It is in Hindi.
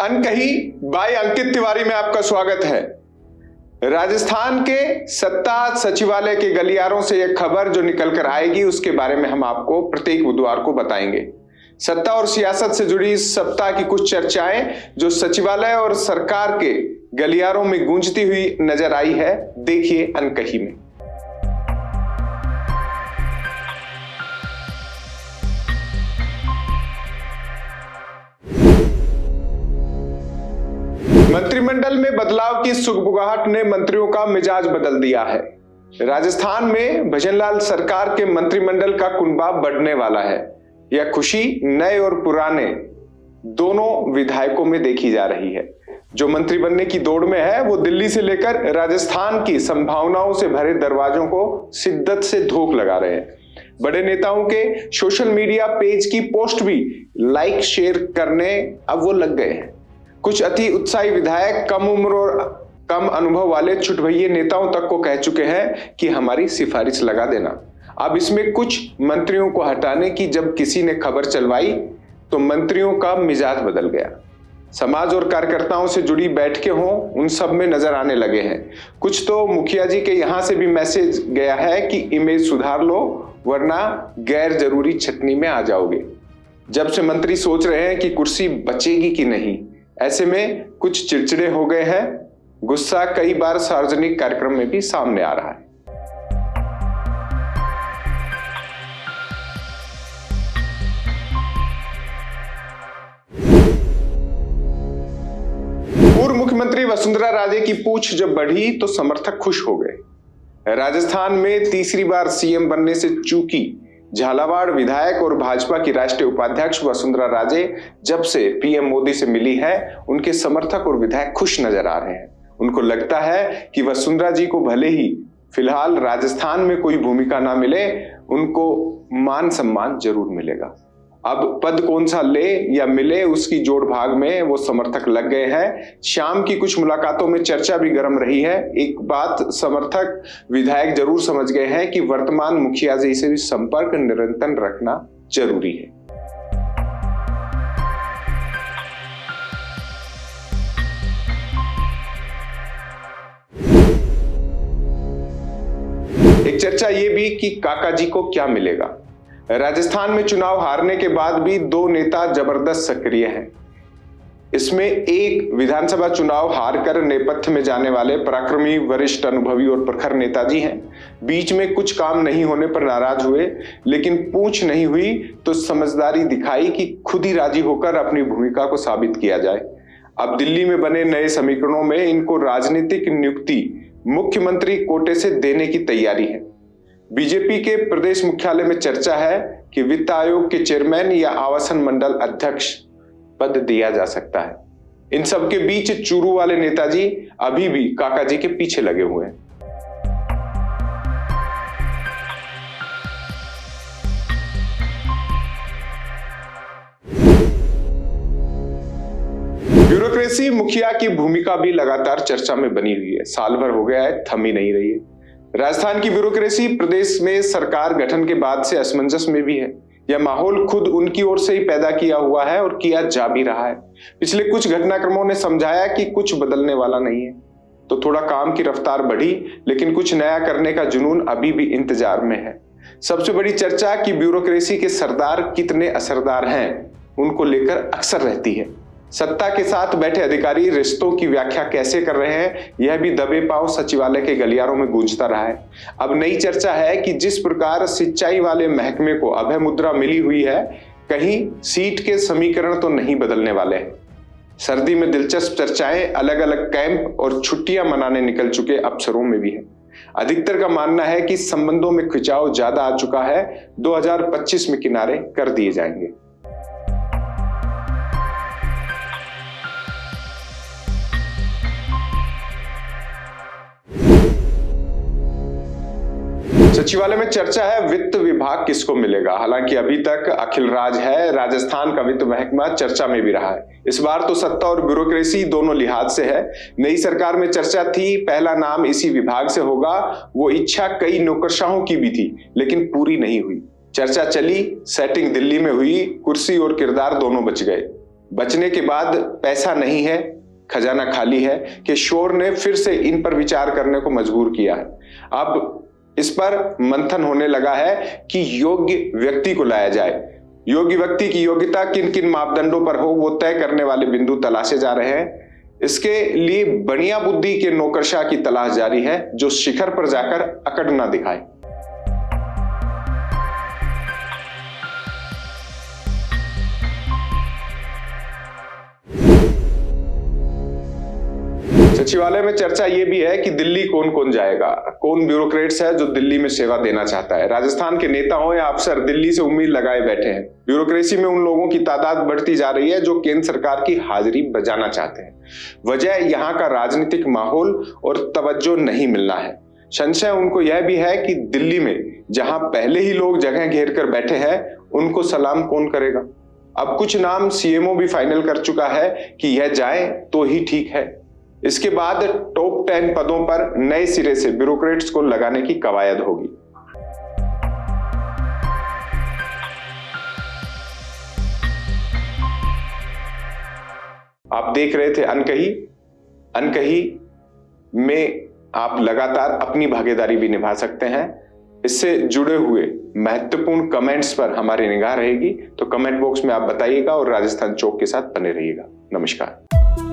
अनकही बाय अंकित तिवारी में आपका स्वागत है। राजस्थान के सत्ता सचिवालय के गलियारों से यह खबर जो निकल कर आएगी उसके बारे में हम आपको प्रत्येक बुधवार को बताएंगे। सत्ता और सियासत से जुड़ी इस सप्ताह की कुछ चर्चाएं जो सचिवालय और सरकार के गलियारों में गूंजती हुई नजर आई है, देखिए अनकही में। मंत्रिमंडल में बदलाव की सुगबुगाहट ने मंत्रियों का मिजाज बदल दिया है। राजस्थान में भजनलाल सरकार के मंत्रिमंडल का कुनबा बढ़ने वाला है। यह खुशी नए और पुराने दोनों विधायकों में देखी जा रही है। जो मंत्री बनने की दौड़ में है वो दिल्ली से लेकर राजस्थान की संभावनाओं से भरे दरवाजों को शिद्दत से धोख लगा रहे हैं। बड़े नेताओं के सोशल मीडिया पेज की पोस्ट भी लाइक शेयर करने अब वो लग गए हैं। कुछ अति उत्साही विधायक कम उम्र और कम अनुभव वाले छुटभइये नेताओं तक को कह चुके हैं कि हमारी सिफारिश लगा देना। अब इसमें कुछ मंत्रियों को हटाने की जब किसी ने खबर चलवाई तो मंत्रियों का मिजाज बदल गया। समाज और कार्यकर्ताओं से जुड़ी बैठकें हों, उन सब में नजर आने लगे हैं। कुछ तो मुखिया जी के यहां से भी मैसेज गया है कि इमेज सुधार लो वरना गैर जरूरी छटनी में आ जाओगे। जब से मंत्री सोच रहे हैं कि कुर्सी बचेगी कि नहीं, ऐसे में कुछ चिड़चिड़े हो गए हैं। गुस्सा कई बार सार्वजनिक कार्यक्रम में भी सामने आ रहा है। पूर्व मुख्यमंत्री वसुंधरा राजे की पूछ जब बढ़ी तो समर्थक खुश हो गए। राजस्थान में तीसरी बार सीएम बनने से चूकी झालावाड़ विधायक और भाजपा की राष्ट्रीय उपाध्यक्ष वसुंधरा राजे जब से पीएम मोदी से मिली है, उनके समर्थक और विधायक खुश नजर आ रहे हैं। उनको लगता है कि वसुंधरा जी को भले ही फिलहाल राजस्थान में कोई भूमिका ना मिले, उनको मान सम्मान जरूर मिलेगा। अब पद कौन सा ले या मिले उसकी जोड़ भाग में वो समर्थक लग गए हैं। शाम की कुछ मुलाकातों में चर्चा भी गर्म रही है। एक बात समर्थक विधायक जरूर समझ गए हैं कि वर्तमान मुखिया जी से भी संपर्क निरंतर रखना जरूरी है। एक चर्चा ये भी कि काका जी को क्या मिलेगा। राजस्थान में चुनाव हारने के बाद भी दो नेता जबरदस्त सक्रिय हैं। इसमें एक विधानसभा चुनाव हारकर नेपथ्य में जाने वाले पराक्रमी, वरिष्ठ, अनुभवी और प्रखर नेताजी हैं। बीच में कुछ काम नहीं होने पर नाराज हुए, लेकिन पूछ नहीं हुई तो समझदारी दिखाई कि खुद ही राजी होकर अपनी भूमिका को साबित किया जाए। अब दिल्ली में बने नए समीकरणों में इनको राजनीतिक नियुक्ति मुख्यमंत्री कोटे से देने की तैयारी है। बीजेपी के प्रदेश मुख्यालय में चर्चा है कि वित्त आयोग के चेयरमैन या आवासन मंडल अध्यक्ष पद दिया जा सकता है। इन सब के बीच चूरू वाले नेताजी अभी भी काका जी के पीछे लगे हुए हैं। ब्यूरोक्रेसी मुखिया की भूमिका भी लगातार चर्चा में बनी हुई है। साल भर हो गया है, थम ही नहीं रही है। राजस्थान की ब्यूरोक्रेसी प्रदेश में सरकार गठन के बाद से असमंजस में भी है। यह माहौल खुद उनकी ओर से ही पैदा किया हुआ है और किया जा भी रहा है। पिछले कुछ घटनाक्रमों ने समझाया कि कुछ बदलने वाला नहीं है, तो थोड़ा काम की रफ्तार बढ़ी, लेकिन कुछ नया करने का जुनून अभी भी इंतजार में है। सबसे बड़ी चर्चा कि ब्यूरोक्रेसी के सरदार कितने असरदार हैं, उनको लेकर अक्सर रहती है। सत्ता के साथ बैठे अधिकारी रिश्तों की व्याख्या कैसे कर रहे हैं, यह भी दबे पांव सचिवालय के गलियारों में गूंजता रहा है। अब नई चर्चा है कि जिस प्रकार सिंचाई वाले महकमे को अभय मुद्रा मिली हुई है, कहीं सीट के समीकरण तो नहीं बदलने वाले हैं। सर्दी में दिलचस्प चर्चाएं अलग अलग कैंप और छुट्टियां मनाने निकल चुके अफसरों में भी है। अधिकतर का मानना है कि संबंधों में खिंचाव ज्यादा आ चुका है, 2025 में किनारे कर दिए जाएंगे। सचिवालय में चर्चा है वित्त विभाग किसको मिलेगा। हालांकि अभी तक अखिल राज है, राजस्थान का वित्त महकमा चर्चा में भी रहा है। इस बार तो सत्ता और ब्यूरोक्रेसी दोनों लिहाज से है। नई सरकार में चर्चा थी पहला नाम इसी विभाग से होगा। वो इच्छा कई नौकरशाहों की भी थी, लेकिन पूरी नहीं हुई। चर्चा चली, सेटिंग दिल्ली में हुई, कुर्सी और किरदार दोनों बच गए। बचने के बाद पैसा नहीं है, खजाना खाली है के शोर ने फिर से इन पर विचार करने को मजबूर किया है। अब इस पर मंथन होने लगा है कि योग्य व्यक्ति को लाया जाए। योग्य व्यक्ति की योग्यता किन किन मापदंडों पर हो वो तय करने वाले बिंदु तलाशे जा रहे हैं। इसके लिए बढ़िया बुद्धि के नौकरशाह की तलाश जारी है जो शिखर पर जाकर अकड़ ना दिखाए। सचिवालय में चर्चा यह भी है कि दिल्ली कौन कौन जाएगा, कौन ब्यूरोक्रेट्स है जो दिल्ली में सेवा देना चाहता है। राजस्थान के नेता हो या अफसर दिल्ली से उम्मीद लगाए बैठे हैं। ब्यूरोक्रेसी में उन लोगों की तादाद बढ़ती जा रही है जो केंद्र सरकार की हाजिरी बजाना चाहते हैं। वजह यहाँ का राजनीतिक माहौल और तवज्जो नहीं मिलना है। संशय उनको यह भी है कि दिल्ली में जहां पहले ही लोग जगह घेर कर बैठे हैं उनको सलाम कौन करेगा। अब कुछ नाम सीएमओ भी फाइनल कर चुका है कि यह जाए तो ही ठीक है। इसके बाद टॉप 10 पदों पर नए सिरे से ब्यूरोक्रेट्स को लगाने की कवायद होगी। आप देख रहे थे अनकही। अनकही में आप लगातार अपनी भागीदारी भी निभा सकते हैं। इससे जुड़े हुए महत्वपूर्ण कमेंट्स पर हमारी निगाह रहेगी, तो कमेंट बॉक्स में आप बताइएगा और राजस्थान चौक के साथ बने रहिएगा। नमस्कार।